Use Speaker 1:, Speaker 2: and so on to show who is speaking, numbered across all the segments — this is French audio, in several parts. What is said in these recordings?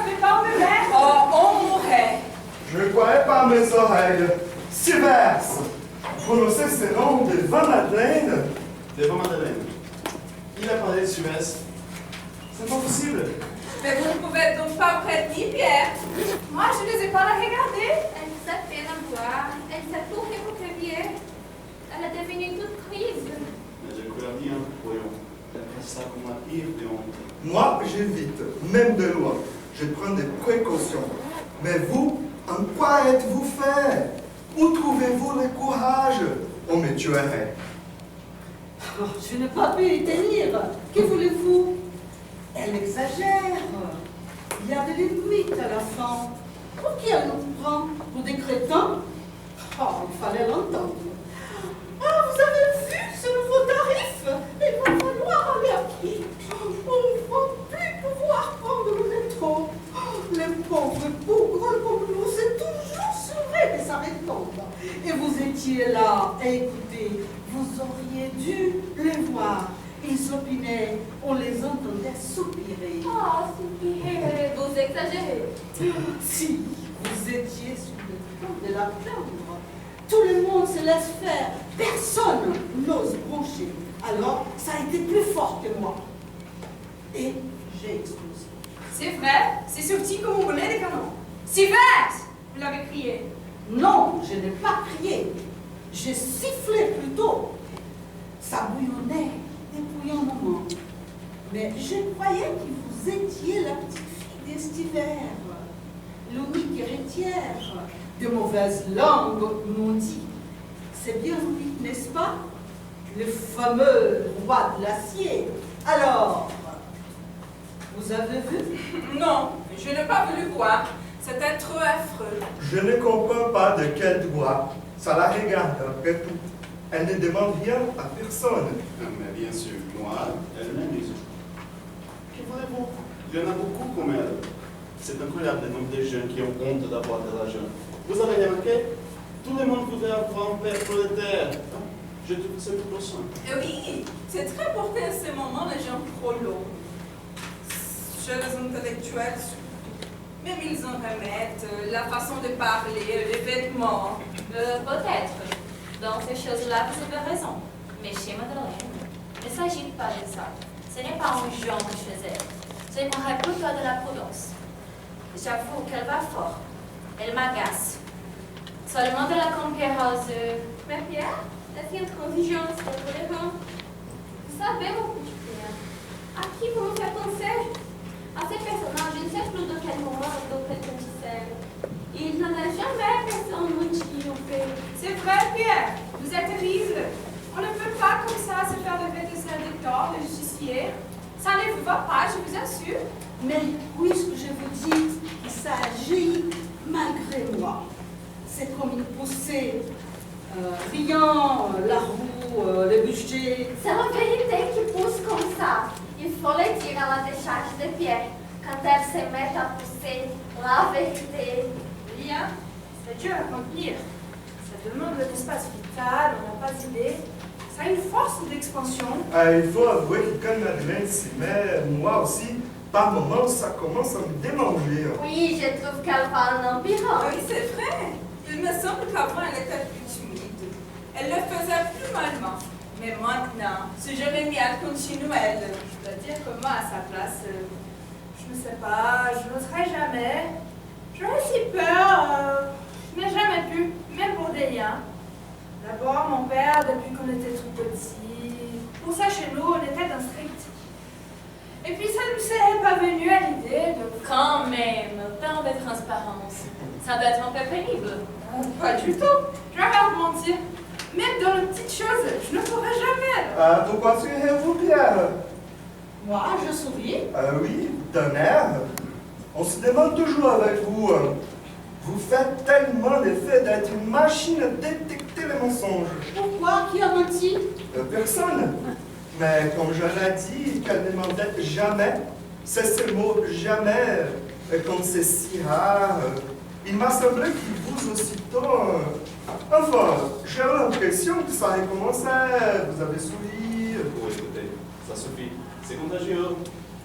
Speaker 1: savez pas où me mettre. Oh, on mourrait.
Speaker 2: Je ne croyais pas à mes oreilles. Siverse, prononcer ces noms de Van Madeleine.
Speaker 3: De Van Madeleine. Il a parlé de Suez. C'est pas possible.
Speaker 1: Mais vous ne pouvez donc pas prêtre ni Pierre. Moi, je ne les ai pas la regarder.
Speaker 4: Elle sait peine à boire, elle sait tout récupérer. Elle est devenue toute crise.
Speaker 3: Mais je crois bien, voyons. Elle fait ça comme la pire de honte.
Speaker 2: Moi, j'évite, même de loin. Je prends des précautions. Mais vous, en quoi êtes-vous fait? Où trouvez-vous le courage? On me tuerait.
Speaker 5: Oh, je n'ai pas pu y tenir. Que voulez-vous? Elle exagère. Il y a de limites à la fin. Pour qui elle nous prend? Pour des crétins? Oh, il fallait l'entendre. Ah, vous avez vu ce nouveau tarif? Il va falloir aller à pied. On ne va plus pouvoir prendre le métro. Les pauvres bougres comme nous, c'est toujours serré des arrêts de tombe. Et vous étiez là, et écoutez, vous auriez dû les voir. Ils opinaient, on les entendait soupirer.
Speaker 4: Oh, soupirer, vous exagérez.
Speaker 5: Si vous étiez sur le point de la plaindre, tout le monde se laisse faire. Personne n'ose broncher. Alors, ça a été plus fort que moi. Et j'ai explosé.
Speaker 1: C'est vrai, c'est sorti comme on connaît des canons. Sylvestre, vous l'avez crié.
Speaker 5: Non, je n'ai pas crié. J'ai sifflé plutôt. Ça bouillonnait depuis un moment. Mais je croyais que vous étiez la petite fille d'Estivère, l'unique héritière. De mauvaises langues m'ont dit. C'est bien lui, n'est-ce pas? Le fameux roi de l'acier. Alors, vous avez vu?
Speaker 1: Non, je n'ai pas voulu voir. C'était trop affreux.
Speaker 2: Je ne comprends pas de quel droit. Ça la regarde après tout. Elle ne demande rien à personne.
Speaker 3: Mais bien sûr, moi, elle m'amuse. Que voulez-vous? Il y en a beaucoup comme elle. C'est incroyable le nombre de jeunes qui ont honte d'avoir de l'argent. Vous avez remarqué? Tout le monde voudrait avoir un père prolétaire. Je trouve ça plutôt simple.
Speaker 1: Oui, c'est très porté à ce moment les gens prolos. Jeunes intellectuels surtout. Même ils en remettent, la façon de parler, les vêtements.
Speaker 4: Peut-être. Dans ces choses-là, vous avez raison. Mais chez Madeleine, il ne s'agit pas de ça. Ce n'est pas un genre de chez elle. J'aimerais plutôt de la prudence. J'avoue qu'elle va fort. Elle m'agace. Seulement de la conquéreuse.
Speaker 1: Mais Pierre,
Speaker 4: C'est une transigence, vraiment. Vous savez, mon petit Pierre, à qui vous me faites penser? À ces personnages, je ne sais plus de quel moment, de quel concert. Il n'en a jamais personne qui ont fait.
Speaker 1: c'est vrai Pierre, vous êtes terrible. On ne peut pas comme ça se faire lever des serviteurs, des justiciers. Ça ne vous va pas, je vous assure.
Speaker 5: Mais puisque je vous dis qu'il s'agit malgré moi, c'est comme une poussée, rien, la roue, le budget.
Speaker 4: C'est la vérité qui pousse comme ça. Il faut le dire à la décharge de Pierre. Quand elle se met à pousser, la vérité.
Speaker 1: Rien, c'est dur à accomplir. Ça demande de l'espace vital, on n'a pas d'idée. Ça a une force d'expansion.
Speaker 2: Il faut avouer que quand Madeleine s'y met, moi aussi, par moments, ça commence à me démanger.
Speaker 4: Oui, je trouve qu'elle parle en empirant.
Speaker 1: Oui, c'est vrai. Il me semble qu'avant, elle était plus timide. Elle le faisait plus malement. Mais maintenant, si je m'ai mis à continuer, je dois dire que moi, à sa place, je ne sais pas, je n'oserais jamais. J'aurais si peur, je n'ai jamais pu, même pour des liens. D'abord, mon père, depuis qu'on était tout petit, pour ça, chez nous, on était dans strict. Et puis, ça ne nous serait pas venu à l'idée de...
Speaker 4: Quand même, tant de transparence. Ça doit être un peu pénible.
Speaker 1: Pas du tout. Je vais pas vous mentir. Même dans les petites choses, je ne pourrais jamais.
Speaker 2: Pourquoi souriez-vous, Pierre?
Speaker 5: Moi, je souris.
Speaker 2: Oui, d'un air. On se demande toujours avec vous. Vous faites tellement l'effet d'être une machine à détecter les mensonges.
Speaker 5: Pourquoi? Qui a menti?
Speaker 2: Personne. Mais comme je l'ai dit, qu'elle ne m'en dette jamais, c'est ce mot jamais, comme c'est si rare. Il m'a semblé qu'il vous aussitôt. Enfin, j'ai l'impression que ça recommençait. Vous avez souri.
Speaker 3: Oh, écoutez, ça suffit. C'est contagieux.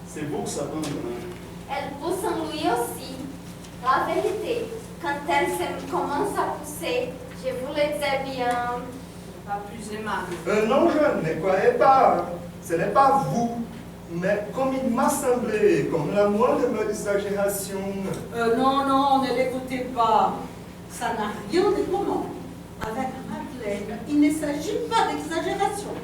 Speaker 3: C'est vous que ça prend maintenant.
Speaker 4: Elle pousse en lui aussi. La vérité, quand elle commence à pousser, je vous le dis bien.
Speaker 1: Pas plus aimable.
Speaker 2: Non, je ne croyais pas. Ce n'est pas vous. Mais comme il m'a semblé, comme la moindre exagération.
Speaker 5: Non, non, ne l'écoutez pas. Ça n'a rien de commun. Avec Madeleine, il ne s'agit pas d'exagération,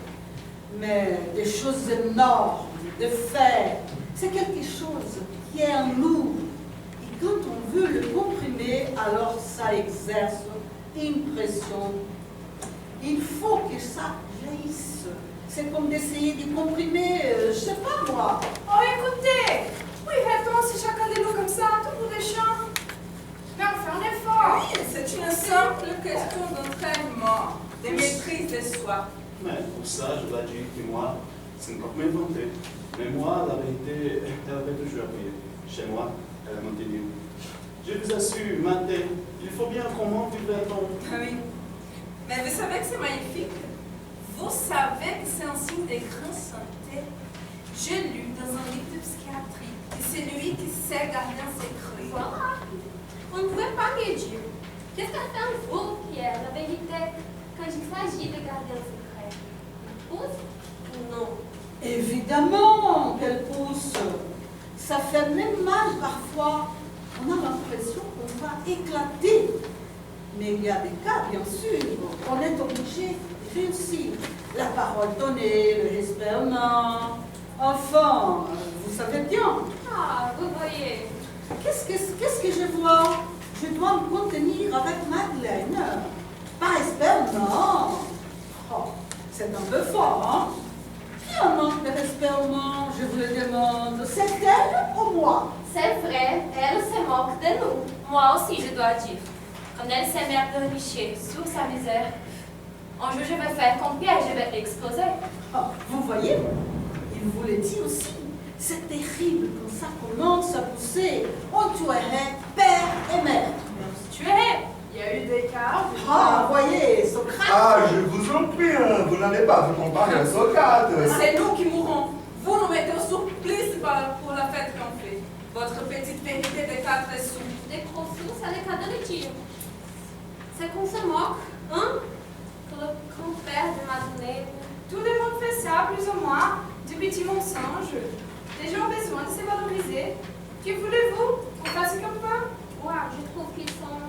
Speaker 5: mais des choses énormes, de faits. C'est quelque chose qui est en nous. Et quand on veut le comprimer, alors ça exerce une pression. Il faut que ça jaillisse. C'est comme d'essayer de comprimer, je sais pas moi.
Speaker 1: Oh, écoutez, oui, restons si chacun de nous comme ça, tout bout des champs. Mais on fait un effort. Oui, c'est une simple question d'entraînement, de maîtrise de soi.
Speaker 3: Mais pour ça, je dois dire que moi, c'est encore m'inventer. Mais moi, la vérité, elle avait toujours appris. Chez moi, elle a maintenu. Je vous assure, Mathé, il faut bien comment vivait-on.
Speaker 1: Ah oui. Mais vous savez que c'est magnifique. Vous savez que c'est un signe de grande santé. J'ai lu dans un livre de psychiatrie que c'est lui qui sait garder un secret.
Speaker 4: Voilà. On ne pouvait pas me dire. Qu'est-ce qu'elle fait en vous, Pierre, la vérité, quand il s'agit de garder un secret? Pousse ou non?
Speaker 5: Évidemment qu'elle pousse. Ça fait même mal parfois. On a l'impression qu'on va éclater. Mais il y a des cas, bien sûr, on est obligé de réussir. La parole donnée, le respect humain. Enfin, vous savez bien.
Speaker 4: Ah, vous voyez.
Speaker 5: Qu'est-ce que je vois? Je dois me contenir avec Madeleine. Par respect humain. Oh, c'est un peu fort, hein? Qui en manque de respect humain, je vous le demande? C'est elle ou moi?
Speaker 4: C'est vrai, elle se moque de nous. Moi aussi, je dois dire. Quand elle s'émerveille sur sa misère, un jour je vais faire comme Pierre, je vais exploser.
Speaker 5: Oh, vous voyez, il vous le dit aussi. C'est terrible quand ça commence à pousser. On tuerait père et mère.
Speaker 1: Tu es. Il y a eu des cas.
Speaker 5: Ah, voyez, Socrate.
Speaker 2: Ah, je vous en prie, hein, vous n'allez pas vous comparer à Socrate.
Speaker 1: C'est nous qui mourrons. Vous nous mettez au supplice pour la fête qu'on fait. Votre petite vérité de 4 sous.
Speaker 4: Des gros sous, c'est le cas de le dire. C'est qu'on se moque, hein? Pour le grand-père de Madeleine.
Speaker 1: Tout le monde fait ça, plus ou moins. Du petit mensonge. Les gens ont besoin de se valoriser. Que voulez-vous qu'on fasse comme ça?
Speaker 4: Ouais, je trouve qu'ils sont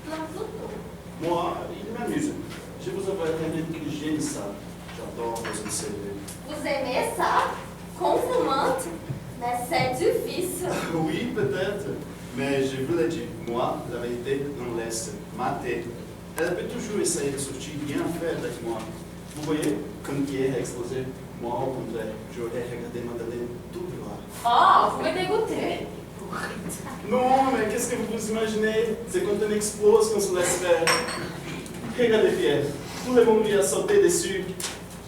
Speaker 4: plein photos.
Speaker 3: Moi, il m'amuse. Je vous envoie quelqu'un que j'aime ça. J'adore vos CV.
Speaker 4: Vous aimez ça? Qu'on vous mente? Mais c'est du vice.
Speaker 3: Oui, peut-être. Mais je vous l'ai dit, moi, la vérité non laisse mater. Elle peut toujours essayer de sortir bien fait avec moi. Vous voyez, comme Pierre a explosé, moi, au contraire, j'aurais regardé Madeleine tout droit.
Speaker 4: Oh, vous me dégoûtez.
Speaker 3: Non, mais qu'est-ce que vous vous imaginez? C'est quand on explose qu'on se laisse faire. Regardez Pierre, tout le monde lui a sauté dessus.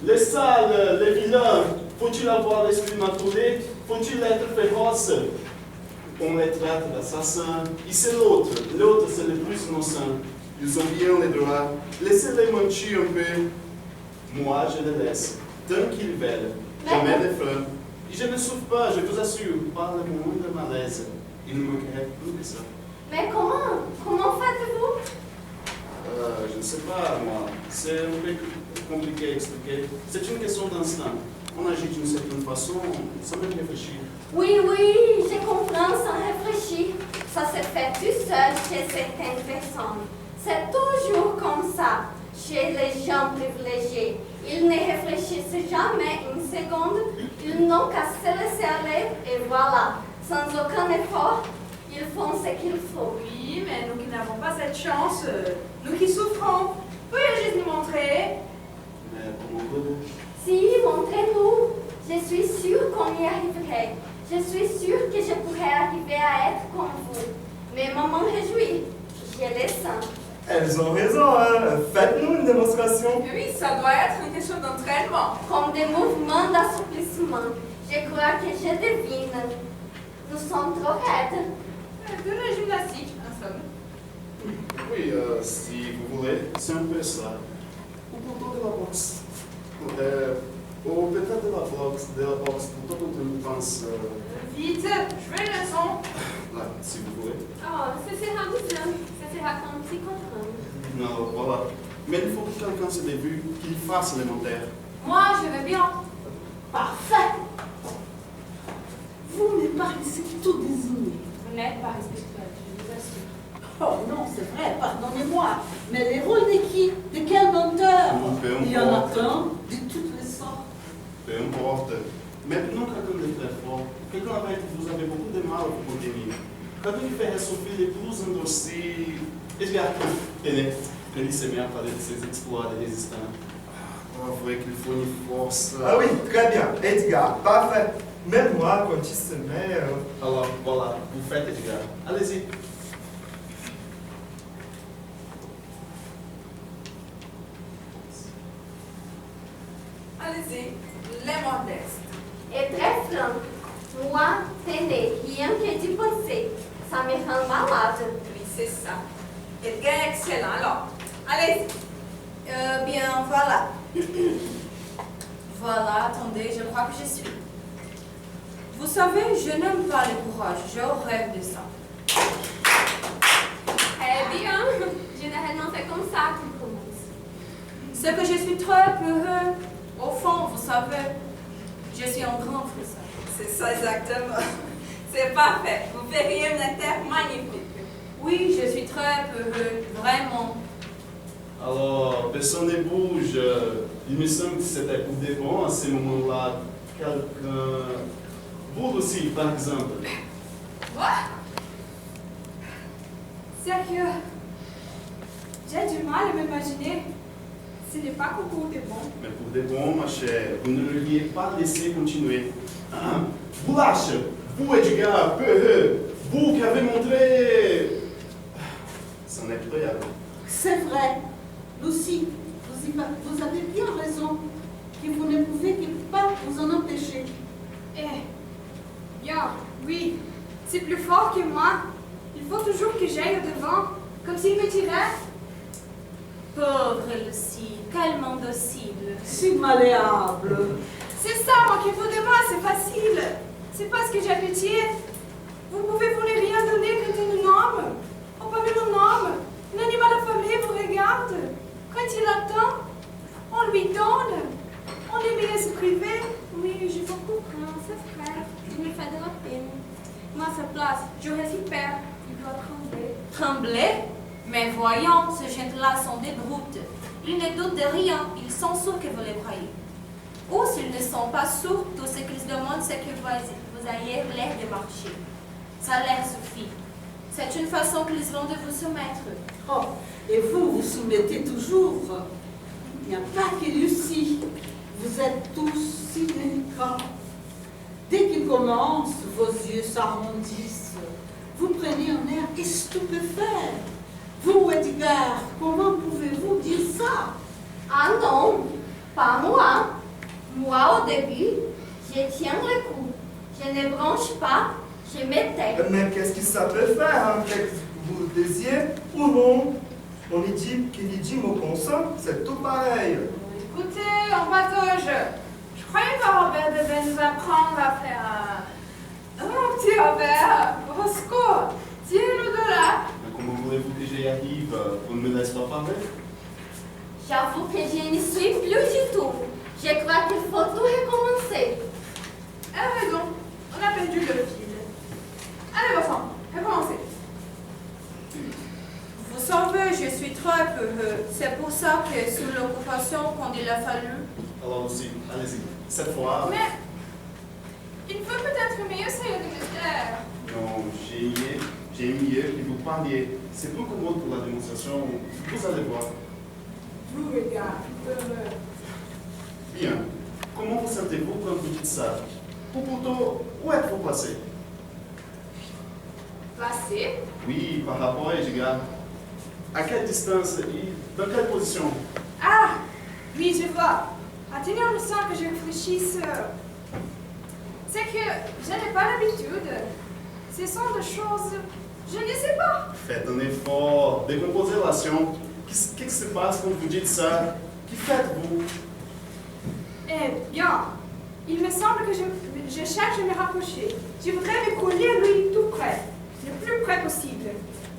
Speaker 3: Les sales, les vilains, faut-il avoir l'esprit maculé? Faut-il être féroce? On les traite d'assassins. Et c'est l'autre c'est le plus innocent. Ils ont bien les droits. Laissez-les mentir un peu. Moi, je les laisse. Tant qu'ils veulent. Jamais de frein. Et je ne souffre pas, je vous assure, pas le moindre malaise. Il ne manquerait plus que ça.
Speaker 4: Mais comment faites-vous?
Speaker 3: Je ne sais pas, moi. C'est un peu compliqué à expliquer. C'est une question d'instinct. On agit d'une certaine façon, sans même réfléchir.
Speaker 4: Oui, je comprends sans réfléchir. Ça se fait tout seul chez certaines personnes. C'est toujours comme ça, chez les gens privilégiés. Ils ne réfléchissent jamais une seconde, ils n'ont qu'à se laisser aller et voilà, sans aucun effort, ils font ce qu'il faut.
Speaker 1: Oui, mais nous qui n'avons pas cette chance, nous qui souffrons, pourriez juste nous montrer?
Speaker 3: Mais comment vous
Speaker 4: Si, montrez-nous. Je suis sûre qu'on y arriverait. Je suis sûre que je pourrais arriver à être comme vous. Mais maman réjouit. Je le sens.
Speaker 2: Elles ont raison, hein. Faites-nous une démonstration.
Speaker 1: Oui, ça doit être une question d'entraînement.
Speaker 4: Comme des mouvements d'assouplissement. Je crois que je devine. Nous sommes trop raides.
Speaker 1: De la gymnastique, en somme.
Speaker 3: Oui, si vous voulez, c'est un peu ça. Au contour de la boxe. Ou peut-être de la boxe, tout le monde pense,
Speaker 1: Vite, je veux une leçon.
Speaker 3: là, si vous voulez.
Speaker 6: Oh, ça sera bien. Ça sera comme petit contre.
Speaker 3: Non, voilà. Mais il faut que quelqu'un se débute, qu'il fasse l'élémentaire.
Speaker 4: Moi, je veux bien.
Speaker 5: Parfait. Vous me paraissez tout désigné.
Speaker 4: Vous n'êtes pas respectueux, je vous assure.
Speaker 5: Oh non, c'est vrai, pardonnez-moi. Mais les rôles de qui? De quel menteur?
Speaker 3: Peu
Speaker 5: Il y en a
Speaker 3: importe.
Speaker 5: plein, de toutes les sortes.
Speaker 3: Peu importe. Maintenant, quelqu'un de très fort, quelqu'un avec qui vous avez beaucoup de mal pour contenir. Quelqu'un qui fait réchauffer les plus endurcis. Edgar, ele se met à parler de ses exploits de résistants. On va qu'il faut une force.
Speaker 2: Ah oui, très bien. Edgar, parfait. Même moi, quand il se met...
Speaker 3: Alors, voilà, vous faites Edgar. Allez-y.
Speaker 1: Allez-y, les modestes.
Speaker 6: Et très franc. Moi, tenez, rien que d'y penser. Ça me rend malade.
Speaker 1: Oui, c'est ça. Edgar est excellent. Alors, allez-y. Bien, voilà.
Speaker 4: Voilà, attendez, je crois que je suis. Vous savez, je n'aime pas le courage, je rêve de ça.
Speaker 6: Eh bien, généralement, c'est comme ça qu'il commence.
Speaker 4: Ce que je suis très heureux, au fond, vous savez, je suis un grand frisson.
Speaker 1: C'est ça exactement. C'est parfait. Vous verriez une terre magnifique.
Speaker 4: Oui, je suis très heureux, vraiment.
Speaker 3: Alors, personne ne bouge. Il me semble que c'était pour de bon à ce moment-là. Quelqu'un. Vous aussi, par exemple.
Speaker 1: Quoi?
Speaker 7: Sérieux, j'ai du mal à m'imaginer. Ce n'est pas concours de bon.
Speaker 3: Mais pour de bon, ma chère, vous ne l'auriez pas laissé continuer. Ah, vous lâche, vous, Edgar, peureux, vous qui avez montré. C'en est incroyable.
Speaker 5: C'est vrai. Lucie, vous avez bien raison. Que vous ne pouvez que pas vous en empêcher.
Speaker 7: Eh, bien, oui, c'est plus fort que moi. Il faut toujours que j'aille au-devant, comme s'il me tirait.
Speaker 4: Pauvre Lucie, tellement docile.
Speaker 5: Si malléable.
Speaker 7: C'est ça, moquez-vous de moi, c'est facile. C'est parce que j'ai pitié. Vous ne pouvez voler rien donner quand un homme, ou pas même un homme, un animal affamé vous regarde. Quand il attend, on lui donne. On aimerait se priver. Oui, je vous comprends, c'est vrai. Il me fait de la peine. Moi, à sa place, j'aurais si peur. Il doit trembler.
Speaker 4: Trembler? Mais voyons, ces gens-là sont des brutes. Ils ne doutent de rien, ils sont sûrs que vous les croyez. Ou s'ils ne sont pas sûrs, tout ce qu'ils demandent, c'est que vous ayez l'air de marcher. Ça leur suffit. C'est une façon qu'ils ont de vous soumettre.
Speaker 5: Oh, et vous, vous soumettez toujours. Il n'y a pas que Lucie. Vous êtes tous si délicats. Dès qu'il commence, vos yeux s'arrondissent. Vous prenez un air stupéfait. Vous, Edgar, comment pouvez-vous dire ça?
Speaker 6: Ah non, pas moi. Moi, au début, je tiens le coup. Je ne branche pas, je me tais.
Speaker 2: Mais qu'est-ce que ça peut faire, hein? Qu'est-ce que vous désirez ou non? On y dit qu'il y dit mot consent, c'est tout pareil.
Speaker 7: Écoutez, en patauge, je croyais que Robert devait nous apprendre à faire un petit Robert. Au secours, tirez-nous de là.
Speaker 3: Mais comment voulez-vous que j'y arrive? Vous ne me laissez pas parler?
Speaker 6: J'avoue que je n'y suis plus du tout. Je crois qu'il faut tout recommencer.
Speaker 7: Elle a raison, on a perdu le fil. Allez, enfants, recommencez.
Speaker 4: Vous savez, je suis très heureux. C'est pour ça que sous l'occupation, quand il a fallu...
Speaker 3: Alors aussi, allez-y. Cette fois,
Speaker 7: Mais il faut peut-être mieux essayer de me taire.
Speaker 3: non, j'ai mieux que vous parliez. C'est plus commode pour la démonstration. Vous allez voir.
Speaker 7: Vous regardez, heureux.
Speaker 3: Bien. Comment vous sentez-vous quand vous dites ça? Ou plutôt, où êtes-vous placé?
Speaker 7: Placé.
Speaker 3: Oui, par rapport à Edgar. À quelle distance et dans quelle position?
Speaker 7: Ah, oui, je vois. Attendez le sang que je réfléchisse. C'est que je n'ai pas l'habitude. Ce sont des choses... Je ne sais pas.
Speaker 3: Faites un effort, décomposez l'action. Qu'est-ce qui se passe quand vous dites ça? Que faites-vous?
Speaker 7: Eh bien, il me semble que je cherche à me rapprocher. Je voudrais me coller à lui tout près, le plus près possible,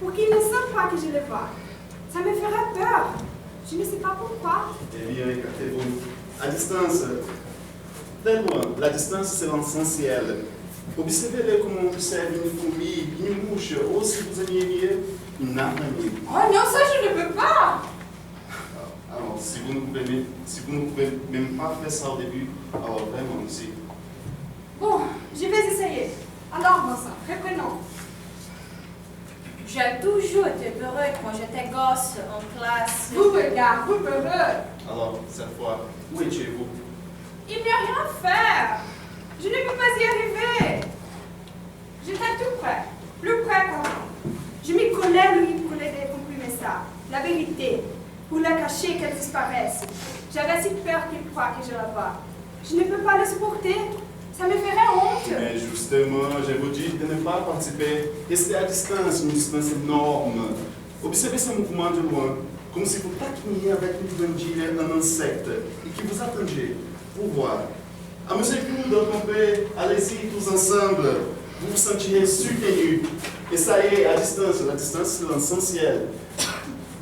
Speaker 7: pour qu'il ne sente pas que je le vois. Ça me ferait peur. Je ne sais pas pourquoi.
Speaker 3: Eh bien, écartez-vous. À distance, très loin. La distance, c'est l'essentiel. Observez-le comme on observe une fourmi, une mouche, ou si vous aimiez une araignée.
Speaker 1: Oh non, ça je ne peux pas.
Speaker 3: Alors, si vous ne pouvez même pas faire ça au début, alors vraiment, si.
Speaker 7: Bon, je vais essayer. Alors, Vincent, reprenons.
Speaker 4: J'ai toujours été peureux quand j'étais gosse en classe.
Speaker 7: Vous regardez, vous peureux.
Speaker 3: Alors, cette fois, où étiez-vous?
Speaker 7: Il n'y a rien à faire. Je ne peux pas y arriver. J'étais tout près, plus près qu'avant. Je m'y collais à lui pour l'aider à comprimer ça. La vérité, pour la cacher qu'elle disparaisse. J'avais si peur qu'il croie que je la vois. Je ne peux pas le supporter. Ça me ferait honte.
Speaker 3: Mais justement, je vous dis de ne pas participer. Restez à distance, une distance énorme. Observez ce mouvement de loin, comme si vous taquiniez avec une brindille un insecte et que vous attendiez pour voir. Amusez-vous d'entendre, allez-y tous ensemble. Vous vous sentirez soutenu. Et ça y est, à distance, la distance c'est l'essentiel.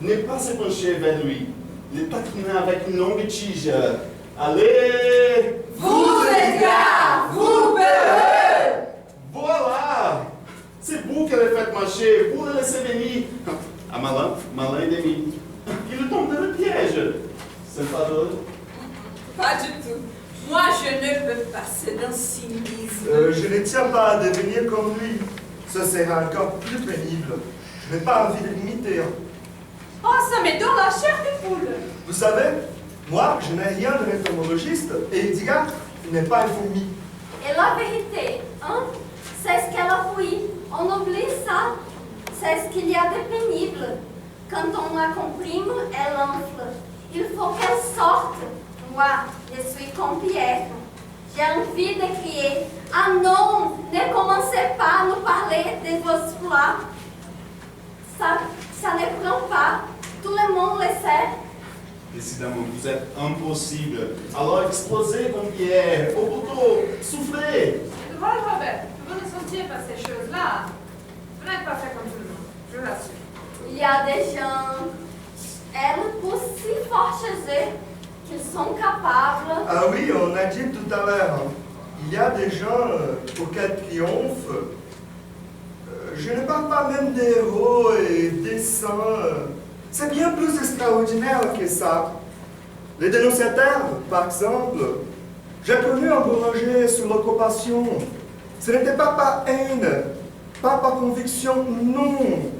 Speaker 3: Ne pas se pencher vers lui. Le taquiner avec une longue tige. Allez!
Speaker 1: Vous Edgar, vous peureux.
Speaker 3: Voilà! C'est vous qui les faites marcher, vous les laissez venir. Ah, malin et demi. Il tombe dans le piège. C'est pas drôle?
Speaker 1: Pas du tout. Moi, je ne peux pas, c'est d'un cynisme.
Speaker 2: Je ne tiens pas à devenir comme lui. Ce sera encore plus pénible. Je n'ai pas envie de l'imiter.
Speaker 7: Oh, ça me donne la chair de poule.
Speaker 2: Vous savez, moi, je n'ai rien de entomologiste et Edgar n'est pas une fourmi.
Speaker 6: Et la vérité, hein, c'est ce qu'elle a fouillé. On oublie ça. C'est ce qu'il y a de pénible. Quand on la comprime, elle enfle. Il faut qu'elle sorte. Moi, je suis comme Pierre. J'ai envie de crier. Ah non, ne commencez pas à nous parler de vos exploits. Ça ne prend pas. Tout le monde le sait.
Speaker 3: Décidément, vous êtes impossible. Alors explosez comme Pierre, au poteau, soufflez.
Speaker 7: C'est drôle, Robert. Vous ne sentiez pas ces choses-là. Vous n'êtes pas fait comme tout le monde, je l'assure.
Speaker 6: Il y a des gens, elles poussent si fort chez eux qu'ils sont capables.
Speaker 2: Ah oui, on a dit tout à l'heure, hein, il y a des gens auxquels triomphe. Je ne parle pas même des héros et des saints. C'est bien plus extraordinaire que ça. Les dénonciateurs, par exemple, j'ai connu un boulanger sous l'occupation. Ce n'était pas par haine, pas par conviction, non.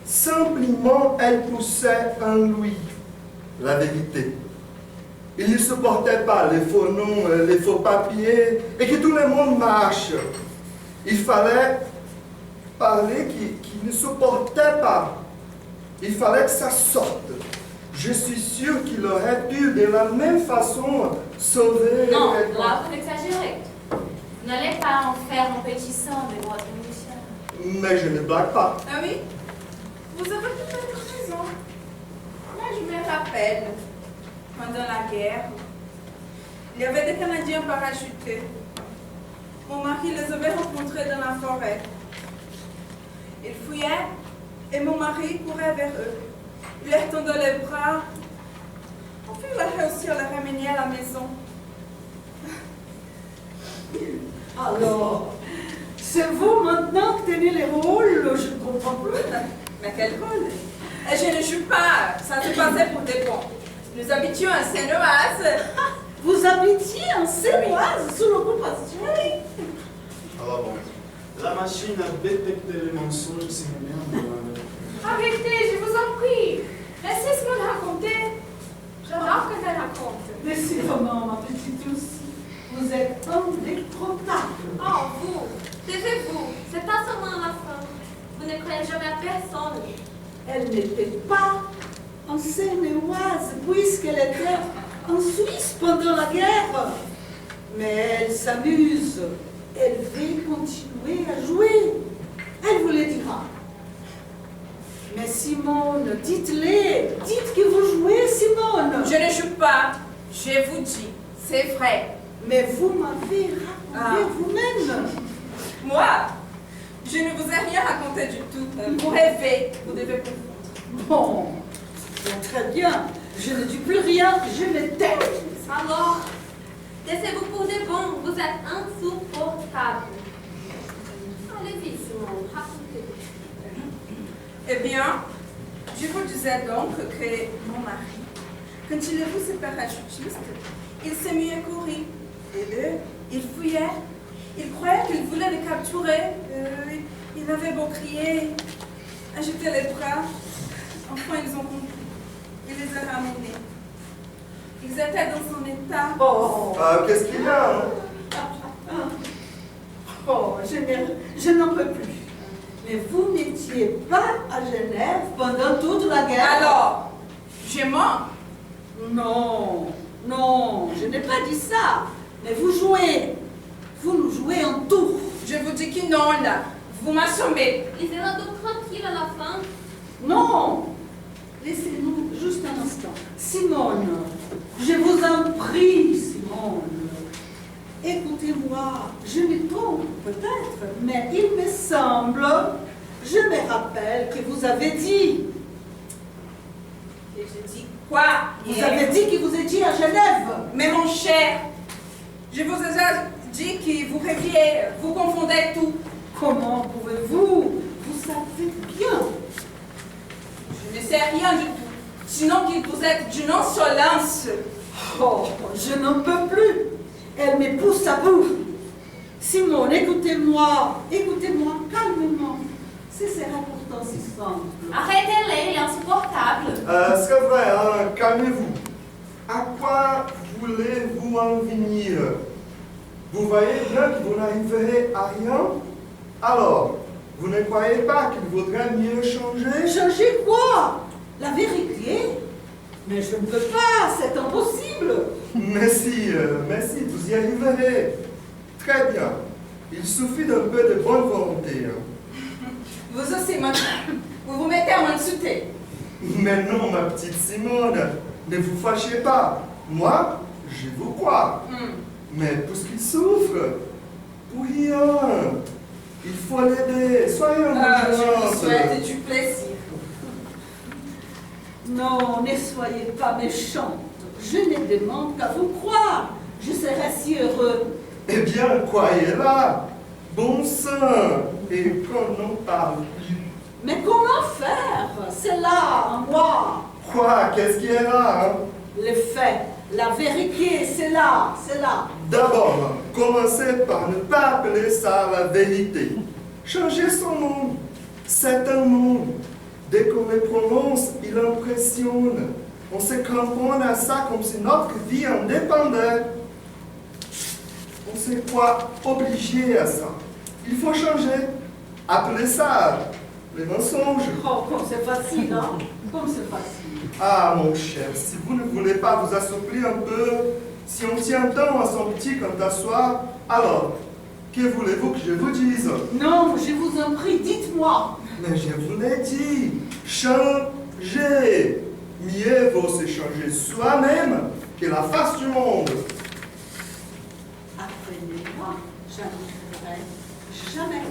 Speaker 2: Simplement, elle poussait en lui la vérité. Il ne supportait pas les faux noms, les faux papiers, et que tout le monde marche. Il fallait parler qui ne supportait pas. Il fallait que ça sorte. Je suis sûr qu'il aurait pu de la même façon sauver...
Speaker 4: Non, là, vous exagérez. Vous n'allez pas en faire un petit sang de votre émission.
Speaker 2: Mais je ne blague pas.
Speaker 1: Ah oui? Vous avez peut-être raison. Moi, je me rappelle, pendant la guerre, il y avait des Canadiens parachutés. Mon mari les avait rencontrés dans la forêt. Ils fouillaient et mon mari courait vers eux. Il leur tendait les bras. Enfin, il a réussi à les ramener à la maison.
Speaker 5: Alors, c'est vous maintenant qui tenez les rôles, je ne comprends plus.
Speaker 1: Mais quel rôle? Et je ne joue pas. Ça se passait pour des bons. Nous habitions à Saint-Oise.
Speaker 5: Vous habitiez en Sénoise sous l'occupation?
Speaker 3: Alors bon, la machine a détecté les mensonges, c'est bien.
Speaker 7: Arrêtez, je vous en prie. Laissez-moi le raconter. J'adore quand elle raconte.
Speaker 5: Décidément, ma petite aussi, vous êtes indétrônable.
Speaker 6: Oh, vous, taisez-vous. C'est pas seulement la fin. Vous ne croyez jamais à personne.
Speaker 5: Elle n'était pas en Seine-et-Oise, puisqu'elle était en Suisse pendant la guerre. Mais elle s'amuse. Elle veut continuer à jouer. Elle vous le dira. Mais Simone, dites-le. Dites que vous jouez, Simone.
Speaker 1: Je ne joue pas. Je vous dis, c'est vrai.
Speaker 5: Mais vous m'avez raconté vous-même.
Speaker 1: Moi, je ne vous ai rien raconté du tout. Vous rêvez, vous devez confondre.
Speaker 5: Bon, très bien. Je ne dis plus rien, je me tais.
Speaker 6: Alors, taisez-vous pour de bon, vous êtes insupportable. Allez-y, Simone, racontez.
Speaker 1: Eh bien, je vous disais donc que mon mari, quand il a vu ce parachutiste, il s'est mis à courir. Et eux, ils fuyaient. Ils croyaient qu'ils voulaient les capturer. Il avait beau crier, agiter les bras. Enfin, ils ont compris. Il les a ramenés. Ils étaient dans son état.
Speaker 5: Oh,
Speaker 2: Qu'est-ce qu'il y a hein?
Speaker 5: oh, je n'en peux plus. Mais vous n'étiez pas à Genève pendant toute la guerre.
Speaker 1: Alors, je mens.
Speaker 5: Non, non, je n'ai pas dit ça. Mais vous jouez. Vous nous jouez en tour.
Speaker 1: Je vous dis que non, là. Vous m'assommez.
Speaker 6: Laissez-la donc tranquille à la fin.
Speaker 5: Non. Laissez-nous juste un instant. Simone, je vous en prie, Simone. Écoutez-moi, je me trompe peut-être, mais il me semble, je me rappelle que vous avez dit.
Speaker 1: Et je dis quoi?
Speaker 5: Vous avez dit que vous étiez à Genève.
Speaker 1: Mais mon cher, je vous ai dit que vous rêviez, vous confondez tout.
Speaker 5: Comment pouvez-vous? Vous savez bien.
Speaker 1: Je ne sais rien du tout. Sinon que vous êtes d'une insolence.
Speaker 5: Oh, je n'en peux plus. Elle me pousse à bout. Simone, écoutez-moi calmement. Ce sera pourtant si simple.
Speaker 4: Arrêtez-les, il est insupportable.
Speaker 2: C'est vrai, hein, calmez-vous. À quoi voulez-vous en venir? Vous voyez bien que vous n'arriverez à rien? Alors, vous ne croyez pas qu'il vaudrait mieux changer?
Speaker 5: Changer quoi? La vérité? Mais je ne peux pas, c'est impossible.
Speaker 2: Mais si, vous y arriverez. Très bien. Il suffit d'un peu de bonne volonté. Hein.
Speaker 1: Vous aussi, maintenant, vous vous mettez à m'insulter.
Speaker 2: Mais non, ma petite Simone, ne vous fâchez pas. Moi, je vous crois. Mais puisqu'il souffre, pour rien. Il faut l'aider. Soyez
Speaker 1: Je vous
Speaker 2: indulgente.
Speaker 1: souhaite du plaisir.
Speaker 5: Non, ne soyez pas méchante. Je ne demande qu'à vous croire. Je serais si heureux.
Speaker 2: Eh bien, croyez-la. Bon sang. Et qu'on n'en parle plus.
Speaker 5: Mais comment faire? C'est là, en moi.
Speaker 2: Quoi? Qu'est-ce qui est là, hein?
Speaker 5: Les faits, la vérité, c'est là, c'est là.
Speaker 2: D'abord, commencez par ne pas appeler ça la vérité. Changez son nom. C'est un nom. Dès qu'on le prononce, il impressionne. On se cramponne à ça comme si notre vie en dépendait. On se croit obligé à ça. Il faut changer. Appelez ça les mensonges.
Speaker 5: Oh, comme c'est facile, hein? Comme c'est facile.
Speaker 2: Ah, mon cher, si vous ne voulez pas vous assouplir un peu, si on tient tant à son petit quant à soi, alors, que voulez-vous que je vous dise?
Speaker 5: Non, je vous en prie, dites-moi.
Speaker 2: Mais je vous l'ai dit, changez. Mieux vaut se changer soi-même que la face du monde.
Speaker 5: Apprenez-moi, j'arriverai jamais.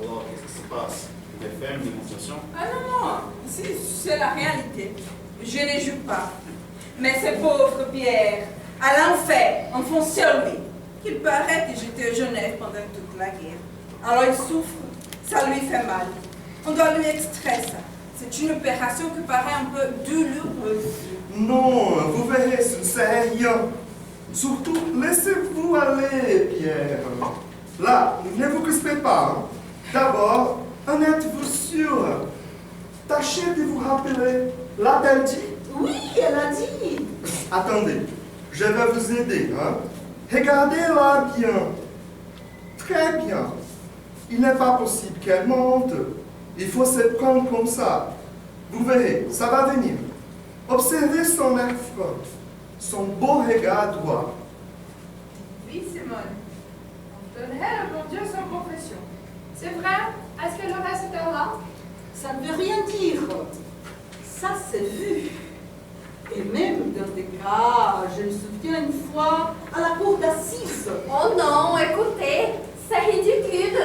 Speaker 3: Alors, qu'est-ce qui se passe? Vous voulez faire une démonstration?
Speaker 1: Ah non, c'est la réalité. Je ne joue pas. Mais ce pauvre Pierre, à l'enfer, enfoncé sur lui. Il paraît que j'étais à Genève pendant toute la guerre. Alors il souffre, ça lui fait mal. On doit lui extraire ça. C'est une opération qui paraît un peu douloureuse.
Speaker 2: Non, vous verrez, ce ne sert rien. Surtout, laissez-vous aller, Pierre. Là, ne vous crispez pas. Hein. D'abord, en êtes-vous sûr? Tâchez de vous rappeler. L'a-t-elle dit?
Speaker 5: Oui, elle a dit.
Speaker 2: Attendez, je vais vous aider. Hein. Regardez-la bien. Très bien. Il n'est pas possible qu'elle monte. Il faut se prendre comme ça. Vous verrez, ça va venir. Observez son air froid, son beau regard droit.
Speaker 7: Oui, Simone. On donnerait le bon Dieu sans confession. C'est vrai? Est-ce qu'elle aurait cette heure-là?
Speaker 5: Ça ne veut rien dire. Ça, c'est vu. Et même dans des cas, je me souviens une fois à la cour d'assises.
Speaker 6: Oh non, écoutez, c'est ridicule.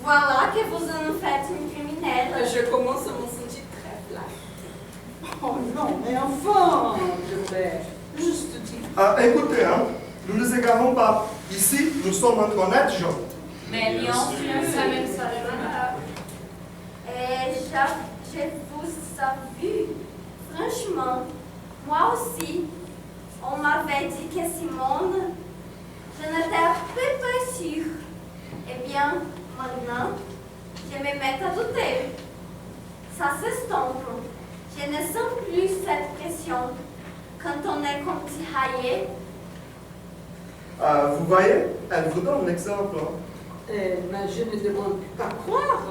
Speaker 6: Voilà que vous en faites une criminelle.
Speaker 1: Je commence à me sentir très flattée.
Speaker 5: Oh non, mais enfin, je vais juste dire.
Speaker 2: Ah, écoutez, hein, nous ne nous égarons pas. Ici, nous sommes entre honnêtes gens.
Speaker 4: Mais
Speaker 3: Bien
Speaker 4: non,
Speaker 3: sûr.
Speaker 4: tu ne savais ça.
Speaker 6: Et je vous ai vu. Franchement, moi aussi, on m'avait dit que Simone, je n'étais pas sûre. Eh bien, maintenant, je me mets à douter. Ça s'estompe. Je ne sens plus cette pression quand on est comme tiraillé.
Speaker 2: Ah, vous voyez, elle vous donne l'exemple. Hein.
Speaker 5: Mais je ne demande qu'à croire.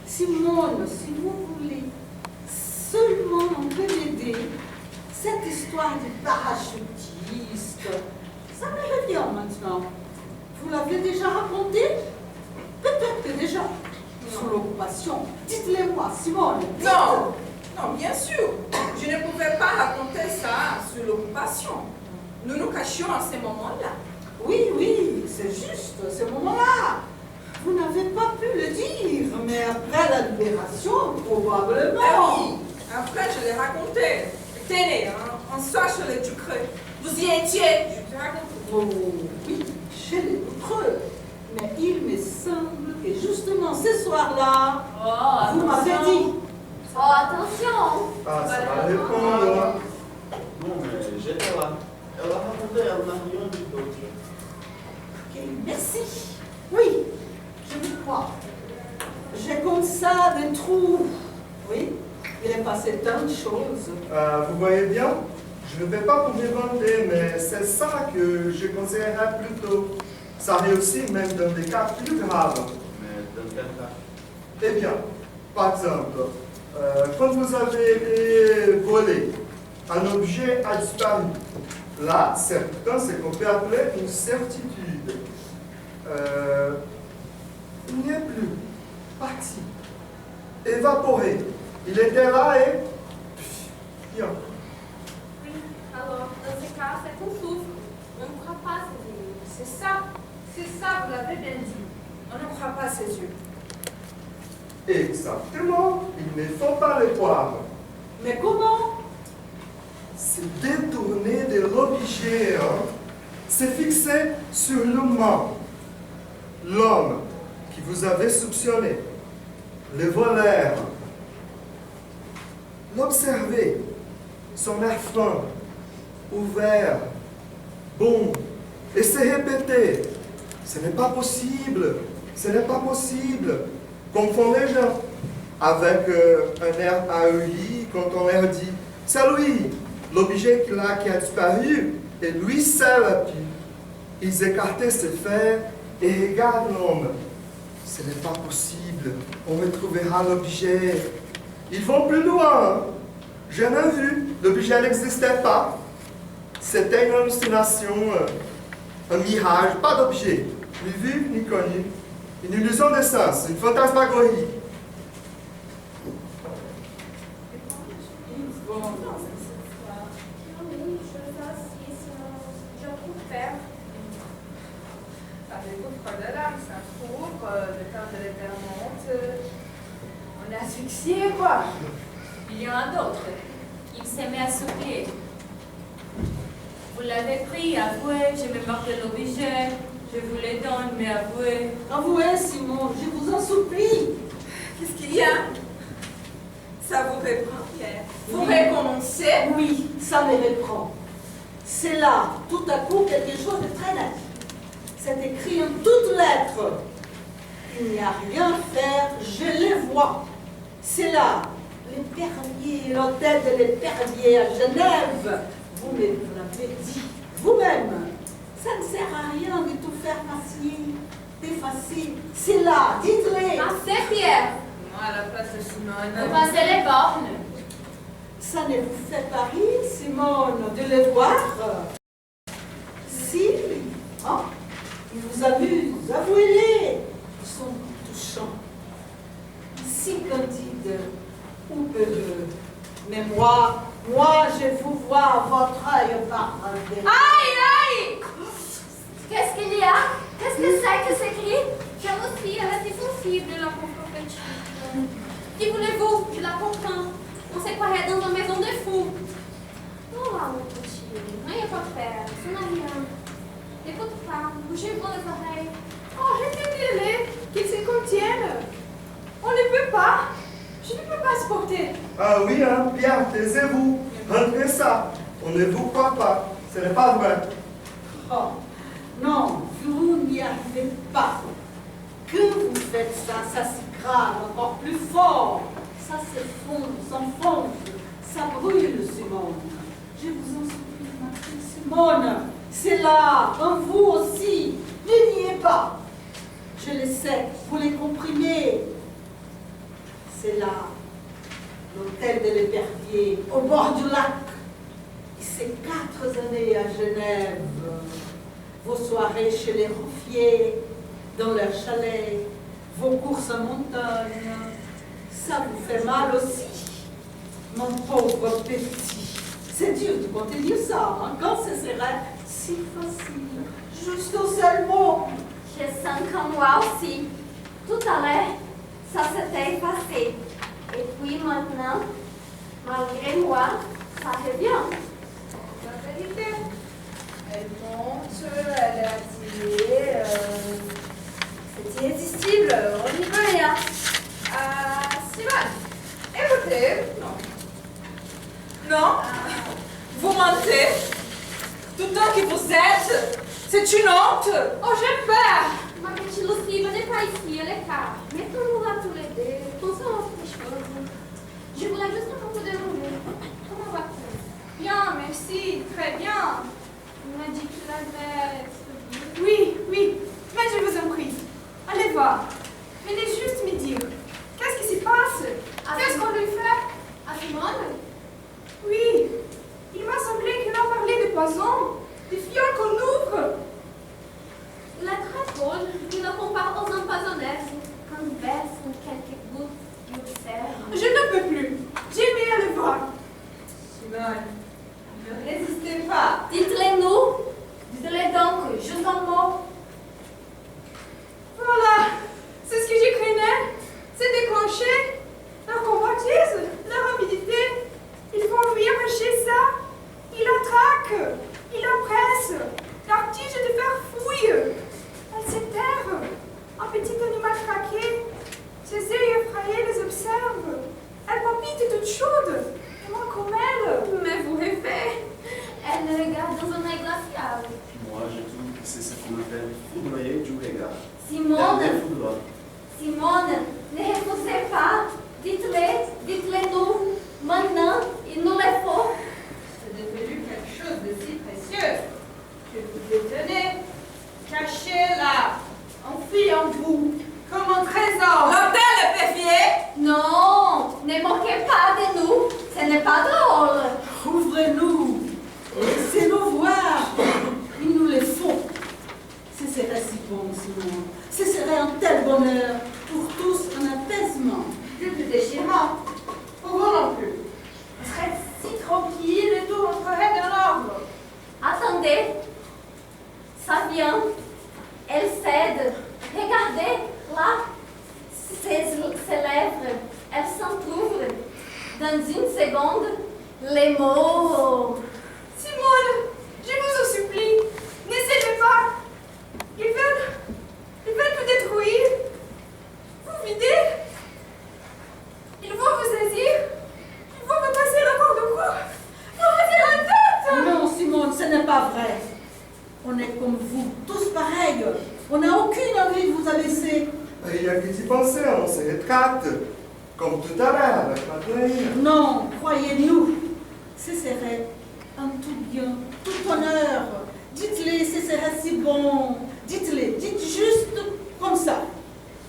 Speaker 5: Simone, si vous voulez seulement un peu m'aider, cette histoire du parachutiste, ça me revient maintenant. Vous l'avez déjà raconté? Peut-être que déjà. Sous l'occupation. Dites-le-moi, Simone. Dites.
Speaker 1: Non, non, bien sûr. Je ne pouvais pas raconter ça sous l'occupation. Nous nous cachions à ce moment-là.
Speaker 5: Oui, oui, c'est juste, ce moment-là. Vous n'avez pas pu le dire, mais après la libération, probablement.
Speaker 1: Ah oui, après je l'ai raconté. Tenez, on sache le ducreux. Vous y étiez, je te raconte.
Speaker 5: Oh, oui, chez les Ducreux. Mais il me semble que justement ce soir-là,
Speaker 4: Oh,
Speaker 5: vous m'avez
Speaker 4: attention.
Speaker 5: dit.
Speaker 6: Oh, attention!
Speaker 2: Ah, ça va répondre. Hein.
Speaker 3: Non, mais j'étais là. Elle a raconté, elle n'a rien dit d'autre.
Speaker 5: Ok, merci. Oui, je vous crois. J'ai comme ça des trous. Oui, il est passé tant de choses.
Speaker 2: Vous voyez bien, je ne vais pas vous demander, mais c'est ça que je conseillerais plutôt. Ça réussit même dans des cas plus graves.
Speaker 3: Mais dans quel cas?
Speaker 2: Eh bien, par exemple, quand vous avez été volé, un objet a disparu. Là, c'est ce qu'on peut appeler une certitude. Il n'y est plus, parti, évaporé. Il était là et... Bien.
Speaker 6: Oui, alors, dans ce cas, c'est qu'on souffre. On ne croit pas ces yeux.
Speaker 7: C'est ça, vous l'avez bien dit.
Speaker 1: On ne croit pas à ses yeux.
Speaker 2: Exactement, il ne faut pas les croire.
Speaker 5: Mais comment?
Speaker 2: C'est détourné de l'objet, hein. C'est fixé sur l'humain. L'homme qui vous avait soupçonné, le voleur. L'observer, son air fin, ouvert, bon, et se répéter. Ce n'est pas possible, ce n'est pas possible. Confond les gens avec un air ahuri quand on leur dit « C'est lui, l'objet là qui a disparu, et lui seul. » Puis ils écartaient ses fers et regardent l'homme. Ce n'est pas possible, on retrouvera l'objet. Ils vont plus loin. J'en ai vu, l'objet n'existait pas. C'était une hallucination, un mirage, pas d'objet, ni vu ni connu. Une illusion de sens, une fantasmagorie.
Speaker 6: Oui, je assiste, je trouve faire.
Speaker 7: Avez-vous froid de l'âme, ça court, le temps de l'éther monte. On est asphyxié, quoi.
Speaker 4: Il y en a d'autres. Il s'est mis à soupir. Vous l'avez pris, avouez, je me moque de l'objet. Je vous le donne, mais avouez.
Speaker 5: Avouez, Simon, je vous en supplie.
Speaker 1: Qu'est-ce qu'il y a? Ça vous reprend, Pierre. Vous
Speaker 5: Oui.
Speaker 1: recommencez?
Speaker 5: Oui, ça me reprend. C'est là, tout à coup, quelque chose de très net. C'est écrit en toutes lettres. Il n'y a rien à faire, je les vois. C'est là, l'Épervier, l'hôtel de l'Épervier à Genève. Vous l'avez dit vous-même. Ça ne sert à rien de tout faire d'effacer. C'est là, dites-le.
Speaker 4: Assez, Pierre.
Speaker 1: Moi, à la place de
Speaker 4: Vous
Speaker 1: Simone.
Speaker 4: passez les bornes.
Speaker 5: Ça ne vous fait pas rire, Simone, de les voir? Si, hein? Ils vous amusent, avouez-les. Ils sont touchants, si candides ou peureux. Mais moi, je vous vois à votre œil par un
Speaker 7: Aïe, aïe!
Speaker 6: soirée dans une maison de fous. Oh là, mon petit, rien pas faire, ça n'a rien. Écoute pas, bougez-vous les oreilles.
Speaker 7: Oh, je te dirais qu'ils se contiennent. On ne peut pas. Je ne peux pas supporter.
Speaker 2: Ah oui, hein, bien, taisez-vous. Rentrez ça. On ne vous croit pas. Ce n'est pas vrai.
Speaker 5: Oh, non, vous n'y arrivez pas. Que vous faites ça, ça se crame encore plus fort. Ça s'enfonce, ça brûle, Simone. Je vous en supplie, ma petite Simone. C'est là, en vous aussi. Ne niez pas. Je le sais, vous les comprimez. C'est là, l'hôtel de l'Épervier, au bord du lac. Et ces 4 années à Genève, vos soirées chez les Ruffiers, dans leur chalet, vos courses en montagne, ça vous fait mal aussi, mon pauvre petit. C'est dur de compter dire ça, hein, quand ce serait si facile. Juste au seul mot.
Speaker 6: Je sens comme moi aussi. Tout à l'heure, ça s'était effacé. Et puis maintenant, malgré moi, ça revient.
Speaker 1: La vérité, elle monte, elle est attirée, c'est irrésistible, on n'y peut rien. Simone, écoutez, non. Non, vous mentez. Tout le temps que vous êtes, c'est une honte. Oh, j'ai peur.
Speaker 6: Ma petite Lucie, venez pas ici, elle est calme. Mettons-nous là tous les deux. Pensons à autre chose. Je voulais juste un peu de nouvelles. Comment va-t-il?
Speaker 7: Bien, merci, très bien.
Speaker 6: Il m'a dit qu'il avait...
Speaker 7: Oui, oui, mais je vous en prie. Allez voir. Venez juste me dire. Qu'est-ce qui se passe? Qu'est-ce qu'on lui fait?
Speaker 6: À Simone?
Speaker 7: Oui, il m'a semblé qu'il a parlé de poison, des fioles qu'on ouvre.
Speaker 6: Il est très drôle. Il le compare aux empoisonneuses. Quand il verse quelques gouttes, il observe.
Speaker 7: Je ne peux plus. J'aimais à le voir.
Speaker 1: Simone, ne résistez pas.
Speaker 6: Dites-le nous. Dites-le donc, juste un mot.
Speaker 7: Voilà, c'est ce que je craignais. C'est déclenché. Leur convoitise, leur avidité. Ils vont lui arracher ça. Il attraque. Il oppresse. Leur tige de faire fouille. Elle s'éterre. Un petit animal craqué. Ses yeux effrayés les observent. Elle palpite toute chaude. Et moi comme elle.
Speaker 6: Mais vous rêvez. Elle le regarde dans un œil glacial.
Speaker 3: Moi, je trouve que c'est ce qu'on appelle foudroyer du regard.
Speaker 6: Simone,
Speaker 3: Elle est foudroyée.
Speaker 6: Simone, ne refusez pas. Dites-le nous. Maintenant, il nous le faut.
Speaker 1: C'est devenu quelque chose de si précieux que vous détenez, caché là, enfoui en vous, comme un trésor. L'hôtel est péfié.
Speaker 6: Non, ne moquez pas de nous. Ce n'est pas drôle.
Speaker 5: Ouvrez-nous et laissez-nous voir. Il nous les faut. Ce serait si bon, Simone. Ce serait un tel bonheur. Pour tous, un apaisement.
Speaker 1: C'est plus déchirant. Pour vous non plus. Vous serez si tranquille et tout entrerait dans l'ordre.
Speaker 6: Attendez. Ça vient. Elle cède. Regardez, là. Ses lèvres. Elles s'entr'ouvrent. Dans une seconde, les mots.
Speaker 7: Simone, je vous en supplie. N'essayez pas. Ils veulent vous détruire. Vous vider. Ils vont vous saisir. Ils vont vous passer le corps de cou. Vous retirer la tête.
Speaker 5: Non, Simone, ce n'est pas vrai. On est comme vous, tous pareils. On n'a aucune envie de vous abaisser.
Speaker 2: Il y a que d'y penser, on se rétracte. Comme tout à l'heure avec Madeleine.
Speaker 5: Non, croyez-nous, ce serait un tout bien, tout honneur. Dites-les, ce serait si bon. Dites-les, dites juste comme ça.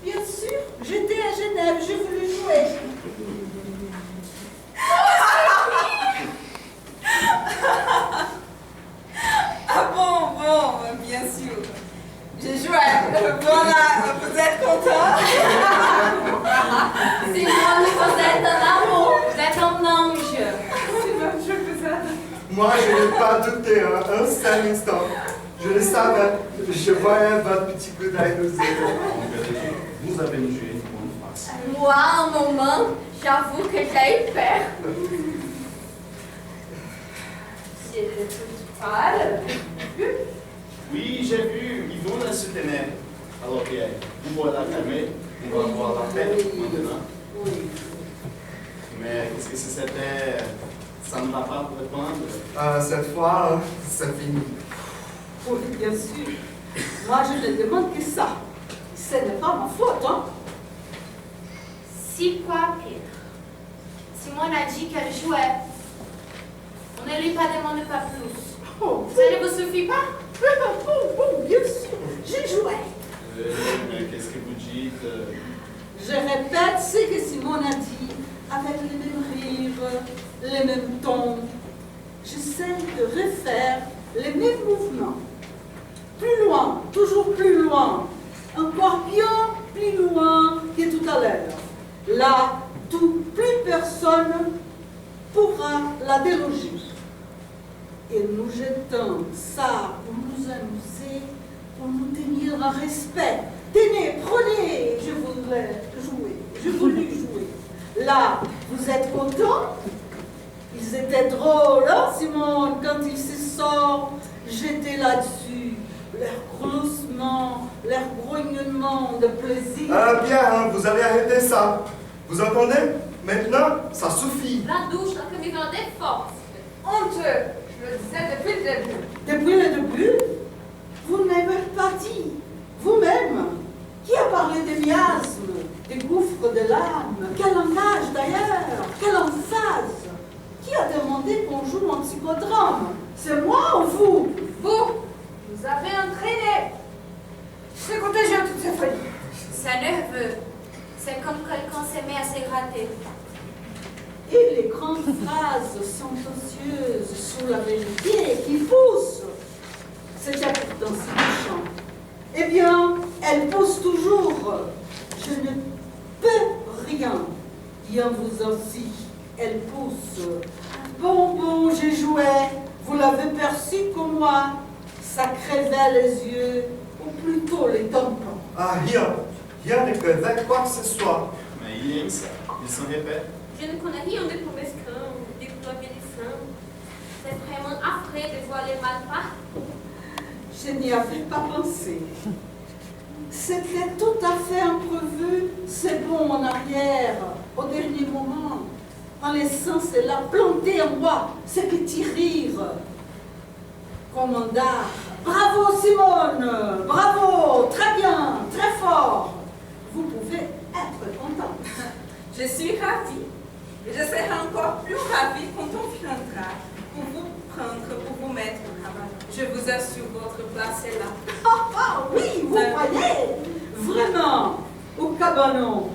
Speaker 5: Bien sûr, j'étais à Genève, j'ai voulu jouer.
Speaker 1: Ah bon, bien sûr. J'ai joué. Voilà, vous êtes content?
Speaker 6: Simone, vous êtes un amour. Vous êtes un ange.
Speaker 7: Simone, je vous aime.
Speaker 2: Moi, je n'ai pas douté un seul instant. Je le savais. Je voyais votre petit coup d'œil nous aider.
Speaker 3: Vous avez joué une bonne face.
Speaker 6: Moi, un moment, j'avoue que j'ai eu peur.
Speaker 1: Tu étais toute pâle.
Speaker 3: Oui, j'ai vu, Yvonne se tenait. Alors, bien, vous voilà calmer, on va voir la fête maintenant.
Speaker 5: Oui.
Speaker 3: Mais qu'est-ce que c'était? Ça ne va pas vous répondre.
Speaker 2: Cette fois, c'est fini.
Speaker 5: Oui, bien sûr. Moi, je ne demande que ça. Ce n'est pas ma faute, hein.
Speaker 4: Si quoi pire. Simone a dit qu'elle jouait. On ne lui pas demandé pas plus.
Speaker 5: Oh,
Speaker 4: Ça ne vous suffit pas?
Speaker 5: oh, bien sûr, je jouais.
Speaker 3: Mais qu'est-ce que vous dites?
Speaker 5: Je répète ce que Simone a dit, avec les mêmes rires, les mêmes tons. J'essaie de refaire les mêmes mouvements. Plus loin, toujours plus loin. Encore bien plus loin que tout à l'heure. Là, plus personne pourra la déloger. Et nous jetons ça pour nous amuser, pour nous tenir en respect. Tenez, prenez, je voudrais jouer, je voulais jouer. Là, vous êtes contents? Ils étaient drôles, hein, Simone, quand ils se sortent, j'étais là-dessus. Leur gloussement, leur grognement de plaisir.
Speaker 2: Bien, vous allez arrêter ça. Vous entendez? Maintenant, ça suffit.
Speaker 4: La douche, la communion des forces.
Speaker 1: Honteux. Je le disais depuis le début.
Speaker 5: Depuis le début, vous n'avez pas dit, vous-même, qui a parlé des miasmes, des gouffres de l'âme? Quel langage d'ailleurs? Quelle emphase? Qui a demandé qu'on joue en psychodrame? C'est moi ou vous?
Speaker 1: Vous, vous avez entraîné. C'est contagieux toutes ces folies.
Speaker 4: C'est nerveux. C'est comme quelqu'un s'est mis à se gratter.
Speaker 5: Et les grandes phrases sentencieuses sur la vérité qui poussent, c'était pourtant si touchant. Eh bien, elles poussent toujours. Je ne peux rien. Bien vous aussi, elles poussent. Bon, j'ai joué. Vous l'avez perçu comme moi. Ça crevait les yeux, ou plutôt les tampons.
Speaker 2: Rien ne crevait quoi que ce soit.
Speaker 3: Mais il aime ça, il s'en répète.
Speaker 6: Je ne connais rien de mesquins, déployer des seins. C'est vraiment affreux de voir les malpas.
Speaker 5: Je n'y avais pas pensé. C'était tout à fait imprévu, c'est bon en arrière, au dernier moment, en laissant cela planter en moi, ces petits rires. Commandard, bravo Simone, bravo, très bien, très fort. Vous pouvez être contente.
Speaker 1: Je suis ravie. Et je serai encore plus ravie quand on viendra pour vous prendre, pour vous mettre au cabanon. Je vous assure, votre place est là.
Speaker 5: Oui, vous voyez, vraiment, au cabanon.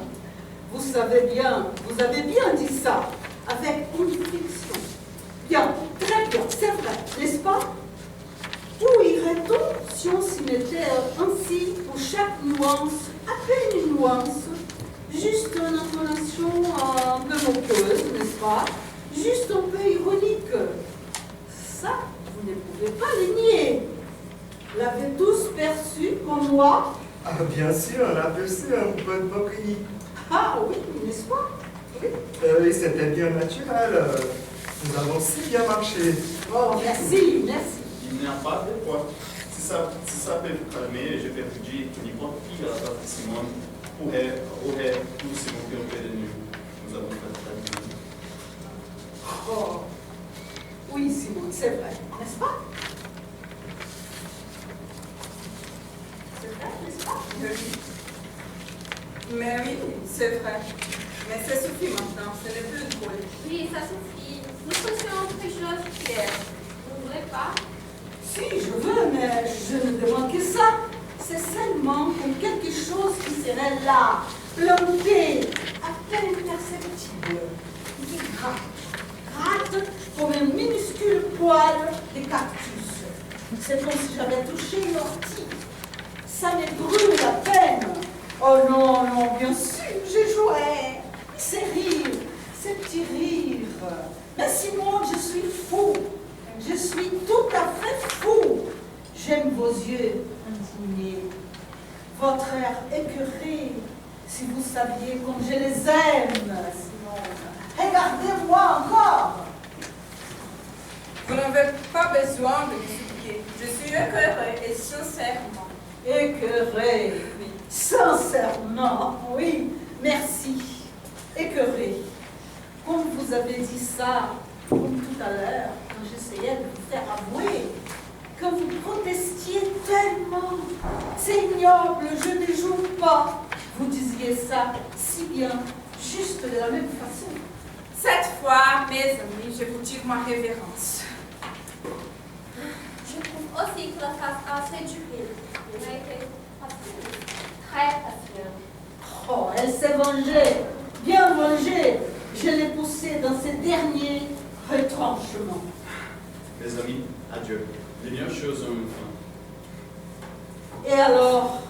Speaker 5: Vous savez bien, vous avez bien dit ça, avec conviction. Bien, très bien, c'est vrai, n'est-ce pas? Où irait-on si on s'y mettait ainsi pour chaque nuance, à peine une nuance, juste une intonation un peu moqueuse, n'est-ce pas? Juste un peu ironique. Ça, vous ne pouvez pas le nier. L'avez tous perçu comme moi?
Speaker 2: Bien sûr, on a perçu un peu de moquerie.
Speaker 5: Ah oui, n'est-ce pas? Oui.
Speaker 2: Et c'était bien naturel. Nous avons si bien marché.
Speaker 5: Oh, merci, merci.
Speaker 3: Il n'y a pas de quoi. Si ça peut vous calmer, je vais vous dire que n'importe qui à la place de Simone aurait tout se moquer auprès de nous. Nous avons fait très bien.
Speaker 5: Oh, oui, Simone, c'est vrai, n'est-ce pas? C'est vrai, n'est-ce pas?
Speaker 1: Mais oui, c'est vrai. Mais ça suffit maintenant, ce n'est plus drôle.
Speaker 6: Oui, ça suffit. Nous faisons autre chose, Pierre. Vous ne voulez pas?
Speaker 5: Si, je veux, mais je ne demande que ça. C'est seulement comme quelque chose qui serait là, planté, à peine perceptible, qui gratte comme un minuscule poil de cactus. C'est comme si j'avais touché une ortie. Ça me brûle à peine. Oh non, non, bien sûr, je jouais. Ces rires, ces petits rires. Mais Simone, je suis fou. Je suis tout à fait fou. J'aime vos yeux indignés, votre air écœuré. Si vous saviez comme je les aime, Simone. Regardez-moi encore.
Speaker 1: Vous n'avez pas besoin de me supplier. Je suis écœurée et sincèrement.
Speaker 5: Écœurée, oui. Sincèrement, oui. Merci. Écœurée. Comme vous avez dit ça, comme tout à l'heure, quand j'essayais de vous faire avouer que vous protestiez tellement. C'est ignoble, je ne joue pas. Vous disiez ça si bien, juste de la même façon.
Speaker 1: Cette fois, mes amis, je vous tire ma révérence.
Speaker 6: Je trouve aussi que la face assez durée. Elle a été facile, très facile.
Speaker 5: Oh, elle s'est vengée, bien vengée. Je l'ai poussée dans ses derniers retranchements.
Speaker 3: Mes amis, adieu. Les meilleures choses ont une fin.
Speaker 5: Et alors,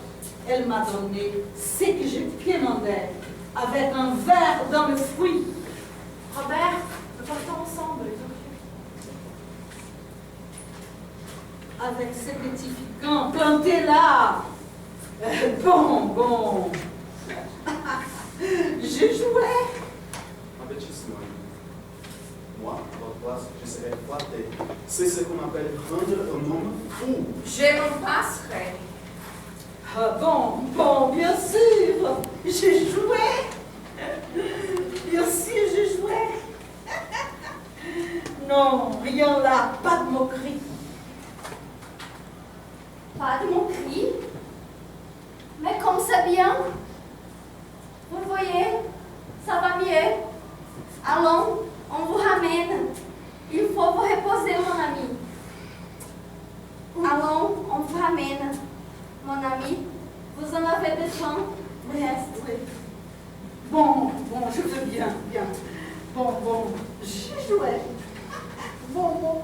Speaker 5: elle m'a donné ce que je demandais, avec un verre dans le fruit.
Speaker 7: Robert, nous partons ensemble.
Speaker 5: Avec ces petits ficants plantés là. Bon. Je jouais.
Speaker 3: Ma petite Simone, moi, à votre place, je serais flatté. C'est ce qu'on appelle rendre un homme fou.
Speaker 1: Je m'en passerai.
Speaker 5: Ah bon, bien sûr. Je jouais. Bien sûr, je jouais. Non, rien là, pas de moquerie.
Speaker 6: Pas de moquerie. Mais comme c'est bien, vous voyez, ça va mieux. Allons, on vous ramène. Il faut vous reposer, mon ami. Allons, on vous ramène. Mon ami, vous en avez besoin. Reste.
Speaker 5: Bon, je veux bien. Bon, j'y jouais. Bon.